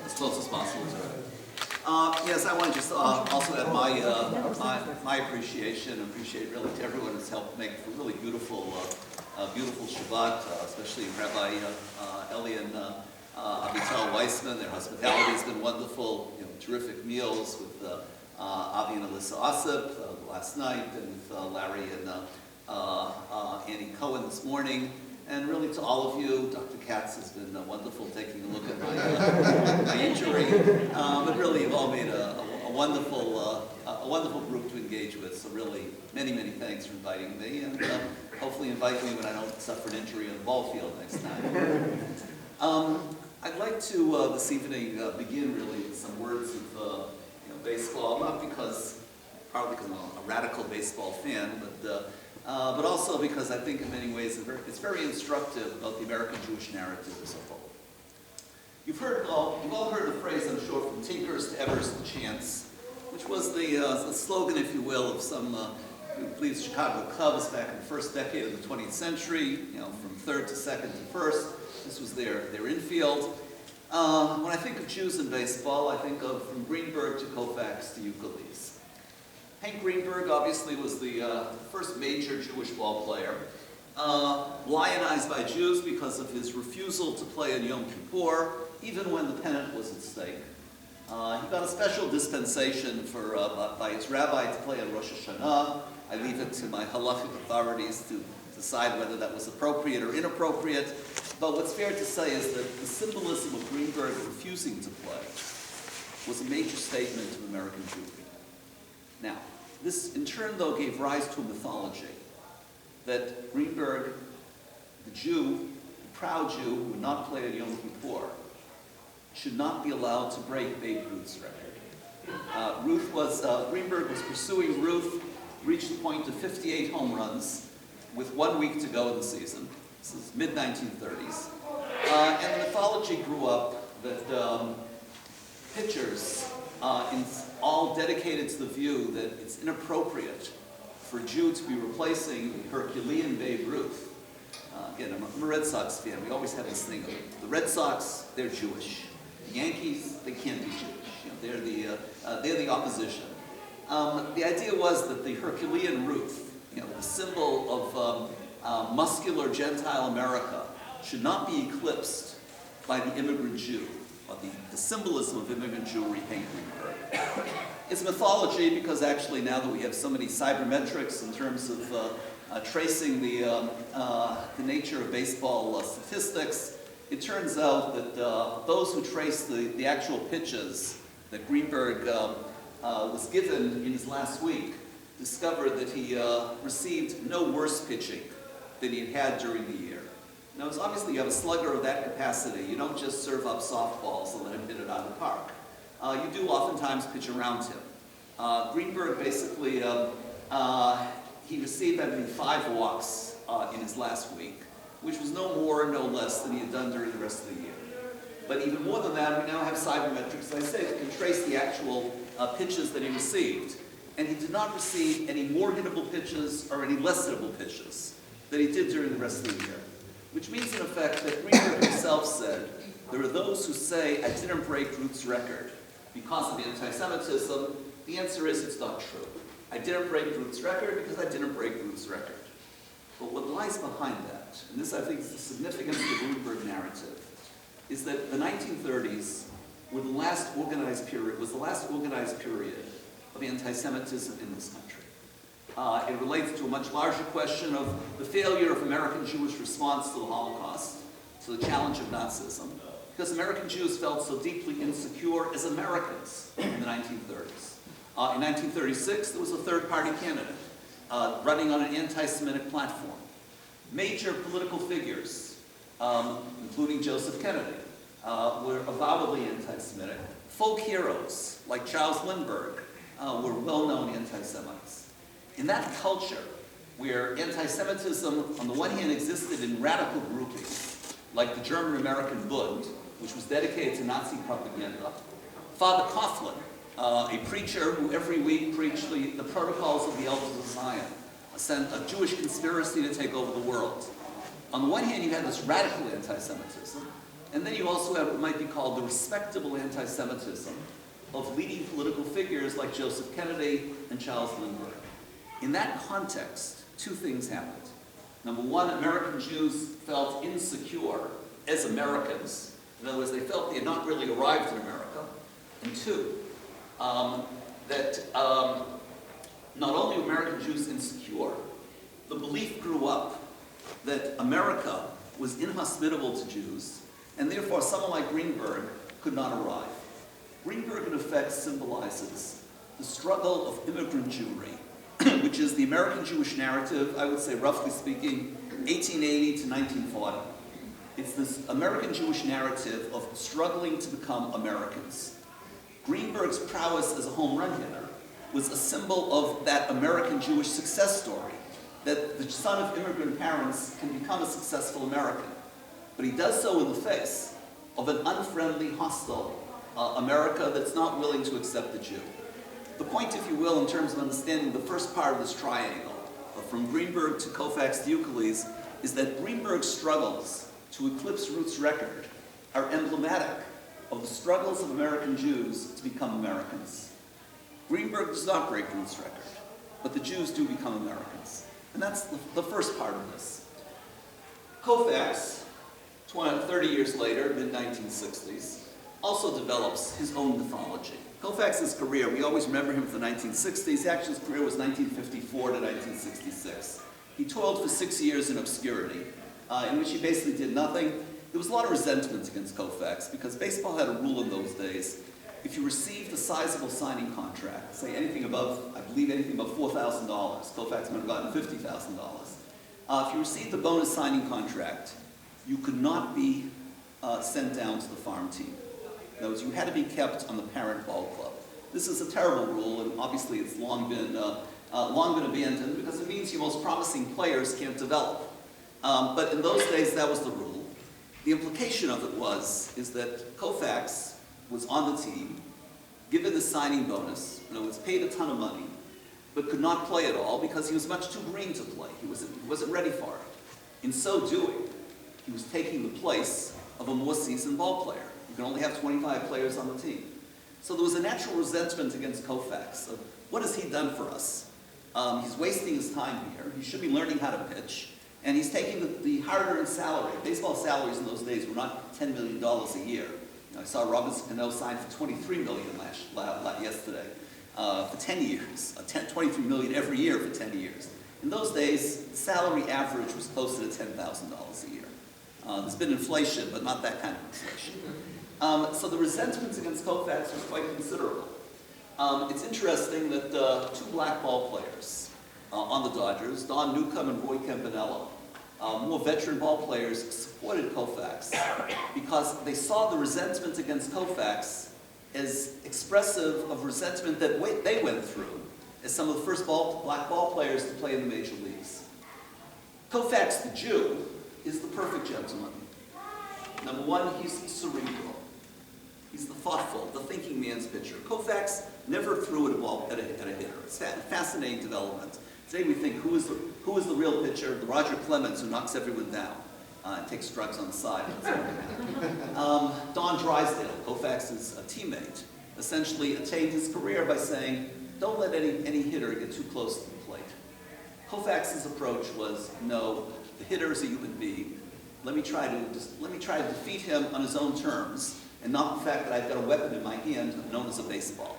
as close as possible to it. Yes, I want to just also add my appreciation, appreciate really to everyone who's helped make a really beautiful, beautiful Shabbat, especially Rabbi Eli and Avital Weissman. Their hospitality has been wonderful. You know, terrific meals with Avi and Alyssa Osip last night, and with Larry and Annie Cohen this morning. And really to all of you, Dr. Katz has been wonderful taking a look at my injury. But really, you've all made a wonderful group to engage with. So really, many, many thanks for inviting me, and hopefully invite me when I don't suffer an injury on the ball field next time. I'd like to this evening begin really with some words of baseball, not partly because I'm a radical baseball fan, but also because I think in many ways it's very instructive about the American Jewish narrative as a whole. You've all heard the phrase, I'm sure, from tinkers to Evers to chance, which was the slogan, if you will, of some who believe Chicago Cubs back in the first decade of the 20th century, from third to second to first. This was their infield. When I think of Jews in baseball, I think of from Greenberg to Koufax to Euclides. Hank Greenberg obviously was the first major Jewish ball player, lionized by Jews because of his refusal to play in Yom Kippur, even when the pennant was at stake. He got a special dispensation by his rabbi to play on Rosh Hashanah. I leave it to my halachic authorities to decide whether that was appropriate or inappropriate. But what's fair to say is that the symbolism of Greenberg refusing to play was a major statement of American Jewry. Now, this in turn, though, gave rise to a mythology that Greenberg, the Jew, the proud Jew who would not play at Yom Kippur, should not be allowed to break Babe Ruth's record. Greenberg was pursuing Ruth, reached the point of 58 home runs with 1 week to go in the season. This is mid-1930s. And the mythology grew up that pitchers, all dedicated to the view that it's inappropriate for a Jew to be replacing the Herculean Babe Ruth. Again, I'm a Red Sox fan. We always have this thing of the Red Sox, they're Jewish. The Yankees, they can't be Jewish. They're the opposition. The idea was that the Herculean Ruth, the symbol of muscular Gentile America, should not be eclipsed by the immigrant Jew, or the symbolism of immigrant Jewry, Hank Greenberg. It's mythology because actually now that we have so many cybermetrics in terms of tracing the nature of baseball statistics, it turns out that those who trace the actual pitches that Greenberg was given in his last week discovered that he received no worse pitching than he had during the year. Now, it's obviously you have a slugger of that capacity. You don't just serve up softballs and let him hit it out of the park. You do oftentimes pitch around him. Greenberg basically, he received, I believe, 5 walks in his last week, which was no more, no less than he had done during the rest of the year. But even more than that, we now have cybermetrics, as I say, that can trace the actual pitches that he received. And he did not receive any more hittable pitches or any less hittable pitches than he did during the rest of the year. Which means, in effect, that Greenberg himself said, there are those who say, I didn't break Ruth's record because of anti-Semitism. The answer is, it's not true. I didn't break Ruth's record because I didn't break Ruth's record. But what lies behind that, and this I think is the significance of the Greenberg narrative, is that the 1930s were the last organized period, was the last organized period of anti-Semitism in this country. It relates to a much larger question of the failure of American Jewish response to the Holocaust, to the challenge of Nazism, because American Jews felt so deeply insecure as Americans in the 1930s. In 1936, there was a third-party candidate running on an anti-Semitic platform. Major political figures, including Joseph Kennedy, were avowedly anti-Semitic. Folk heroes like Charles Lindbergh were well-known anti-Semites. In that culture, where anti-Semitism, on the one hand, existed in radical groupings, like the German-American Bund, which was dedicated to Nazi propaganda, Father Coughlin, a preacher who every week preached the protocols of the Elders of Zion, a Jewish conspiracy to take over the world. On the one hand, you had this radical anti-Semitism. And then you also have what might be called the respectable anti-Semitism of leading political figures like Joseph Kennedy and Charles Lindbergh. In that context, two things happened. Number one, American Jews felt insecure as Americans. In other words, they felt they had not really arrived in America. And two, that not only were American Jews insecure, the belief grew up that America was inhospitable to Jews, and therefore someone like Greenberg could not arrive. Greenberg, in effect, symbolizes the struggle of immigrant Jewry, which is the American Jewish narrative, I would say, roughly speaking, 1880 to 1940. It's this American Jewish narrative of struggling to become Americans. Greenberg's prowess as a home run hitter was a symbol of that American Jewish success story, that the son of immigrant parents can become a successful American. But he does so in the face of an unfriendly, hostile America that's not willing to accept the Jew. The point, if you will, in terms of understanding the first part of this triangle, from Greenberg to Koufax to Euclides, is that Greenberg's struggles to eclipse Ruth's record are emblematic of the struggles of American Jews to become Americans. Greenberg does not break Ruth's record, but the Jews do become Americans. And that's the first part of this. Koufax, 30 years later, mid-1960s, also develops his own mythology. Koufax's career, we always remember him for the 1960s. Actually, his career was 1954 to 1966. He toiled for 6 years in obscurity, in which he basically did nothing. There was a lot of resentment against Koufax because baseball had a rule in those days. If you received a sizable signing contract, say anything above, I believe anything above $4,000, Koufax might have gotten $50,000. If you received a bonus signing contract, you could not be sent down to the farm team. In other words, you had to be kept on the parent ball club. This is a terrible rule, and obviously it's long been abandoned because it means your most promising players can't develop. But in those days, that was the rule. The implication of it is that Koufax was on the team, given the signing bonus, was paid a ton of money, but could not play at all because he was much too green to play. He wasn't ready for it. In so doing, he was taking the place of a more seasoned ball player. You can only have 25 players on the team. So there was a natural resentment against Koufax of, what has he done for us? He's wasting his time here. He should be learning how to pitch. And he's taking the hard-earned salary. Baseball salaries in those days were not $10 million a year. I saw Robinson Cano sign for $23 million yesterday for 10 years. $23 million every year for 10 years. In those days, the salary average was closer to $10,000 a year. There's been inflation, but not that kind of inflation. So the resentment against Koufax was quite considerable. It's interesting that two black ball players on the Dodgers, Don Newcomb and Roy Campanella, more veteran ball players, supported Koufax because they saw the resentment against Koufax as expressive of resentment that they went through as some of the first black ball players to play in the major leagues. Koufax, the Jew, is the perfect gentleman. Number one, he's cerebral. He's the thoughtful, the thinking man's pitcher. Koufax never threw at a hitter. It's a fascinating development. Today we think, who is the real pitcher? The Roger Clemens who knocks everyone down and takes drugs on the side. Don Drysdale, Koufax's teammate, essentially attained his career by saying, don't let any hitter get too close to the plate. Koufax's approach was, no, the hitter is a human being. Let me try to defeat him on his own terms, and not the fact that I've got a weapon in my hand known as a baseball.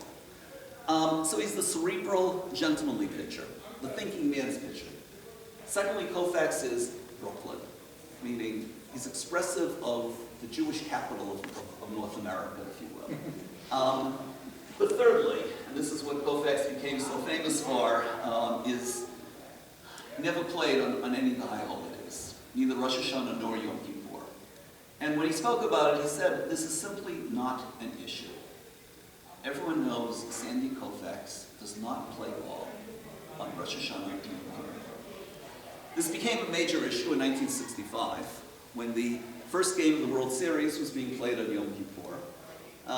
So he's the cerebral, gentlemanly pitcher, the thinking man's pitcher. Secondly, Koufax is Brooklyn, meaning he's expressive of the Jewish capital of North America, if you will. But thirdly, and this is what Koufax became so famous for, is he never played on any of the high holidays, neither Rosh Hashanah nor Yom Kippur. And when he spoke about it, he said, this is simply not an issue. Everyone knows Sandy Koufax does not play ball on Rosh Hashanah or Yom Kippur. This became a major issue in 1965, when the first game of the World Series was being played on Yom Kippur.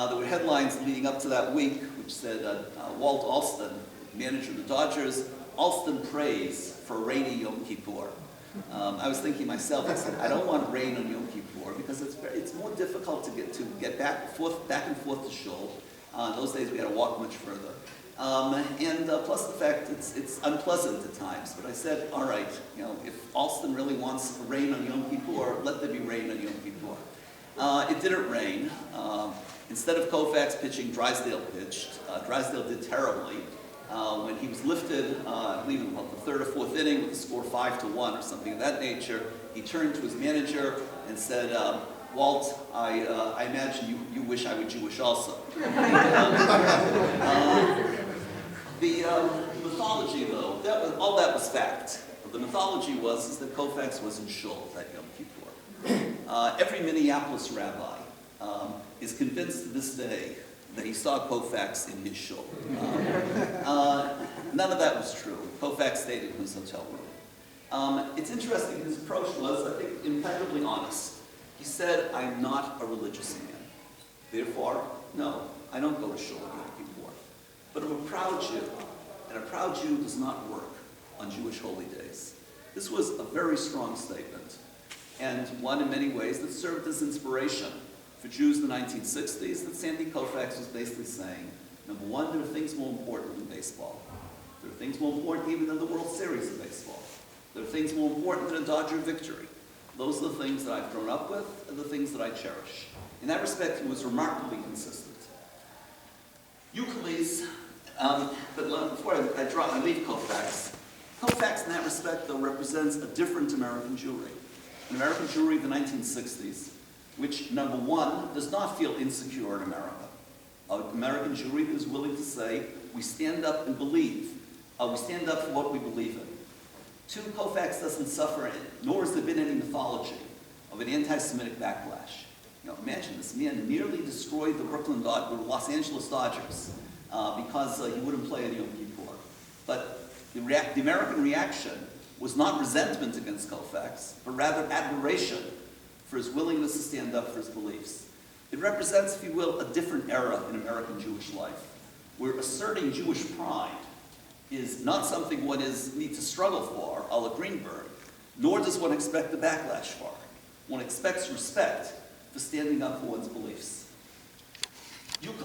There were headlines leading up to that week which said, Walt Alston, manager of the Dodgers, Alston prays for a rainy Yom Kippur. I was thinking myself, I said, I don't want rain on Yom Kippur because it's more difficult to get back and forth to shul. Those days we had to walk much further. Plus the fact it's unpleasant at times. But I said, all right, if Alston really wants rain on Yom Kippur, let there be rain on Yom Kippur. It didn't rain. Instead of Koufax pitching, Drysdale pitched. Drysdale did terribly. When he was lifted, I believe in the third or fourth inning with the score 5-1 or something of that nature, he turned to his manager and said, Walt, I imagine you wish I were Jewish also. The mythology, though, all that was fact. The mythology is that Koufax was in shul that Yom Kippur. Every Minneapolis rabbi is convinced to this day that he saw Koufax in his shul. None of that was true. Koufax stayed in his hotel room. It's interesting, his approach was, I think, impeccably honest. He said, I'm not a religious man. Therefore, no, I don't go to shul on Yom Kippur. But I'm a proud Jew, and a proud Jew does not work on Jewish holy days. This was a very strong statement, and one in many ways that served as inspiration for Jews in the 1960s, that Sandy Koufax was basically saying, number one, there are things more important than baseball. There are things more important even than the World Series of baseball. There are things more important than a Dodger victory. Those are the things that I've grown up with and the things that I cherish. In that respect, he was remarkably consistent. Euclid, but before I leave Koufax, Koufax in that respect, though, represents a different American Jewry. An American Jewry of the 1960s, which, number one, does not feel insecure in America. An American Jewry that is willing to say, we stand up and believe. We stand up for what we believe in. Two, Koufax doesn't suffer, nor has there been any mythology of an anti-Semitic backlash. Imagine this man nearly destroyed the Los Angeles Dodgers because he wouldn't play at Yom Kippur. But the American reaction was not resentment against Koufax, but rather admiration for his willingness to stand up for his beliefs. It represents, if you will, a different era in American Jewish life, where asserting Jewish pride is not something one needs to struggle for, a la Greenberg, nor does one expect the backlash for. One expects respect for standing up for one's beliefs.